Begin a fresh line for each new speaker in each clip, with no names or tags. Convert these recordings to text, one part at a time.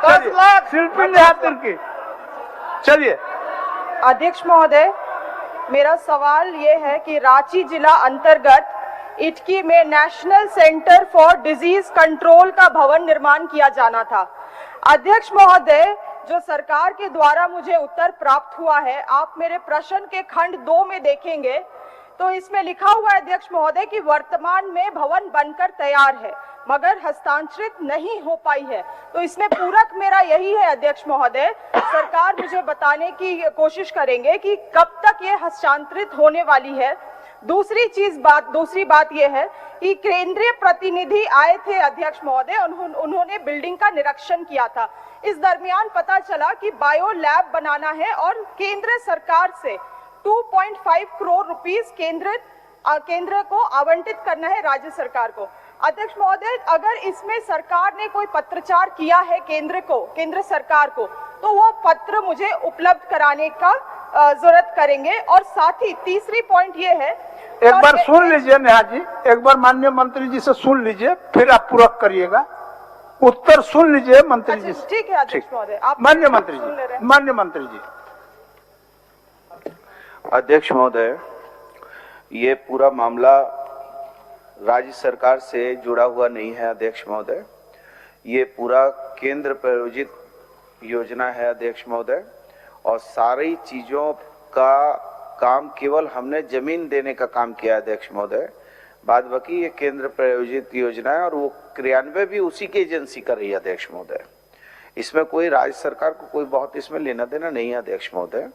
10 लाख शिल्पी नेहातिर की। चलिए
अध्यक्ष महोदय, मेरा सवाल ये है कि रांची जिला अंतर्गत इटकी में national centre for disease control का भवन निर्माण किया जाना था। अध्यक्ष महोदय, जो सरकार के द्वारा मुझे उत्तर प्राप्त हुआ है, आप मेरे प्रश्न के खंड 2 में देखेंगे तो इसमें लिखा हुआ है अध्यक्ष महोदय कि वर्तमान में भवन बनकर तैयार है मगर हस्तांतरित नहीं हो पाई है। तो इसमें पूरक मेरा यही है अध्यक्ष महोदय, सरकार मुझे बताने की कोशिश करेंगे कि कब तक ये हस्तांतरित होने वाली है। दूसरी बात यह है कि केंद्रीय प्रतिनिधि आए थे अध्यक्ष महोदय, उन्होंने बिल्डिंग का निरीक्षण किया था। इस दरमियान पता चला कि बायो लैब बनाना है और केंद्र सरकार से 2.5 करोड़ रुपीस केंद्र को आवंटित करना है राज्य सरकार को। अध्यक्ष महोदय, अगर इसमें सरकार ने कोई पत्राचार किया है केंद्र सरकार को, तो वो पत्र मुझे उपलब्ध कराने का जरूरत करेंगे। और साथ ही तीसरी पॉइंट ये है,
एक बार सुन लीजिए नेहा जी, एक बार माननीय मंत्री जी से सुन लीजिए, फिर आप पूरक करिएगा। उत्तर सुन लीजिए मंत्री जी से।
ठीक है अध्यक्ष महोदय, आप
माननीय मंत्री जी, माननीय मंत्री जी।
अध्यक्ष महोदय, ये पूरा मामला राज्य सरकार से जुड़ा हुआ नहीं है अध्यक्ष महोदय, ये पूरा केंद्र प्रायोजित योजना है अध्यक्ष महोदय, और सारी चीजों का काम केवल हमने जमीन देने का काम किया अध्यक्ष महोदय। बाद बाकी ये केंद्र प्रायोजित योजना है और वो क्रियान्वयन भी उसी की एजेंसी कर रही है अध्यक्ष महोदय। इसमें कोई राज्य सरकार को कोई बहुत इसमें लेना देना नहीं है अध्यक्ष महोदय।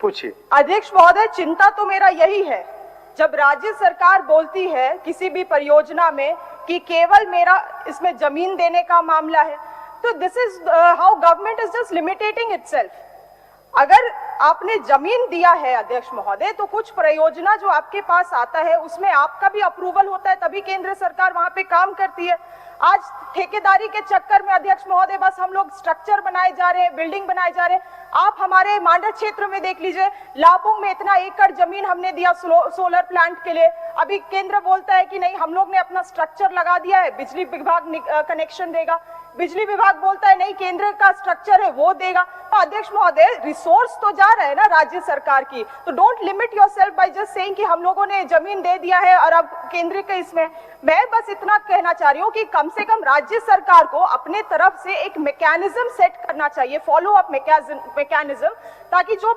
पूछिए
अध्यक्ष महोदय, चिंता तो मेरा यही है, जब राज्य सरकार बोलती है किसी भी परियोजना में कि केवल मेरा इसमें जमीन देने का मामला है, तो this is how government is just limitating itself. अगर आपने जमीन दिया है अध्यक्ष महोदय, तो कुछ परियोजना जो आपके पास आता है उसमें आपका भी अप्रूवल होता है, तभी केंद्र सरकार वहां पे काम करती है। आज ठेकेदारी के चक्कर में अध्यक्ष महोदय बस हम लोग स्ट्रक्चर बनाए जा रहे हैं, बिल्डिंग बनाए जा रहे हैं। आप हमारे मांडर क्षेत्र में देख लीजिए, लापुंग में इतना एकड़ जमीन हमने दिया सोलर प्लांट के लिए, अभी केंद्र बोलता है कि नहीं हम लोग ने अपना स्ट्रक्चर लगा दिया है, बिजली विभाग कनेक्शन देगा। बिजली विभाग बोलता है नहीं केंद्र का स्ट्रक्चर है वो देगा। तो अध्यक्ष महोदय, रिसोर्स तो जा रहा है ना राज्य सरकार की, तो don't limit yourself by just saying कि हम लोगों ने जमीन दे दिया है और अब केंद्र के इसमें। मैं बस इतना कहना चाह रही हूँ कि कम से कम राज्य सरकार को अपने तरफ से एक मैकेनिज्म सेट करना चाहिए, फॉलो अप मैकेनिज्म, ताकि जो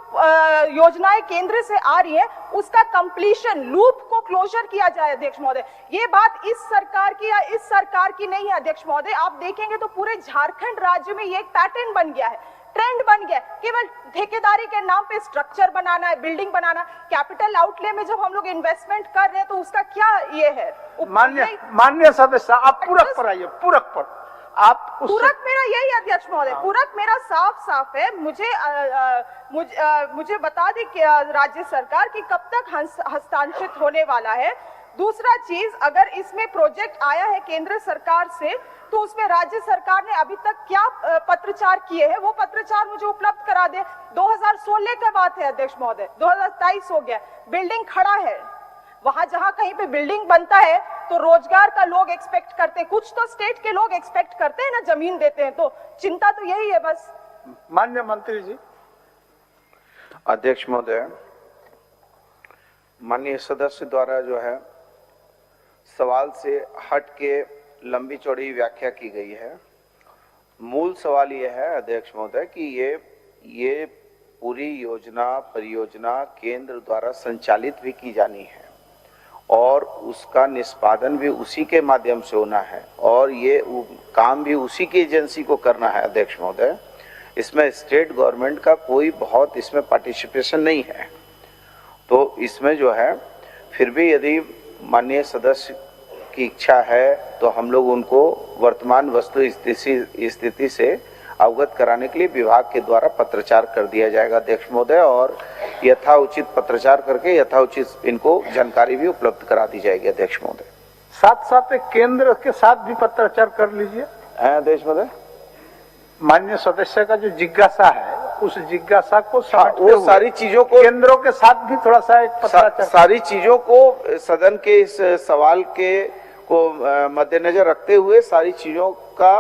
योजनाएं केंद्र से आ रही है उसका कंप्लीशन, लूप को क्लोजर किया जाए अध्यक्ष महोदय। ये बात इस सरकार की या इस सरकार की नहीं है अध्यक्ष महोदय, आप देखेंगे तो पूरे झारखंड राज्य में ये एक पैटर्न बन गया है, ट्रेंड बन गया। केवल ठेकेदारी के नाम पे स्ट्रक्चर बनाना है, बिल्डिंग बनाना। कैपिटल आउटले में जब हम लोग इन्वेस्टमेंट कर रहे हैं तो उसका क्या ये है?
माननीय सदस्य, आप पूरक पर आइए, पूरक पर आप।
पूरक मेरा यही अध्यक्ष महोदय, पूरक मेरा साफ है। मुझे बता दी कि राज्य सरकार की कब तक हस्तांतरित होने वाला है। दूसरा चीज, अगर इसमें प्रोजेक्ट आया है केंद्र सरकार से, तो उसमें राज्य सरकार ने अभी तक क्या पत्राचार किए हैं, वो पत्राचार मुझे उपलब्ध करा दे। 2016 का बात है अध्यक्ष महोदय, 2023 हो गया, बिल्डिंग खड़ा है। वहां जहां कहीं पे बिल्डिंग बनता है तो रोजगार का लोग एक्सपेक्ट करते हैं, कुछ तो स्टेट के लोग एक्सपेक्ट करते हैं ना, जमीन देते हैं। तो चिंता तो यही है बस।
माननीय मंत्री जी।
अध्यक्ष महोदय, माननीय सदस्य द्वारा जो है सवाल से हट के लंबी चौड़ी व्याख्या की गई है। मूल सवाल यह है अध्यक्ष महोदय कि ये पूरी परियोजना केंद्र द्वारा संचालित भी की जानी है और उसका निष्पादन भी उसी के माध्यम से होना है और ये काम भी उसी की एजेंसी को करना है अध्यक्ष महोदय। इसमें स्टेट गवर्नमेंट का कोई बहुत इसमें पार्टिसिपेशन नहीं है। तो इसमें जो है फिर भी यदि माननीय सदस्य की इच्छा है तो हम लोग उनको वर्तमान वस्तु स्थिति से अवगत कराने के लिए विभाग के द्वारा पत्राचार कर दिया जाएगा अध्यक्ष महोदय, और यथाउचित पत्राचार करके यथाउचित इनको जानकारी भी उपलब्ध करा दी जाएगी अध्यक्ष महोदय।
साथ साथ केंद्र के साथ भी पत्राचार कर लीजिए
अध्यक्ष महोदय।
माननीय सदस्य का जो जिज्ञासा है उस जिज्ञासा को
वो सारी चीजों को
केंद्रों के साथ भी थोड़ा सा एक पत्राचार
सारी चीजों को सदन के इस सवाल के को मद्देनजर रखते हुए सारी चीजों का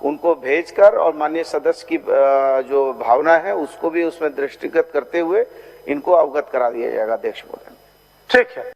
उनको भेजकर और माननीय सदस्य की जो भावना है उसको भी उसमें दृष्टिगत करते हुए इनको अवगत करा दिया जाएगा अध्यक्ष महोदय।
ठीक है।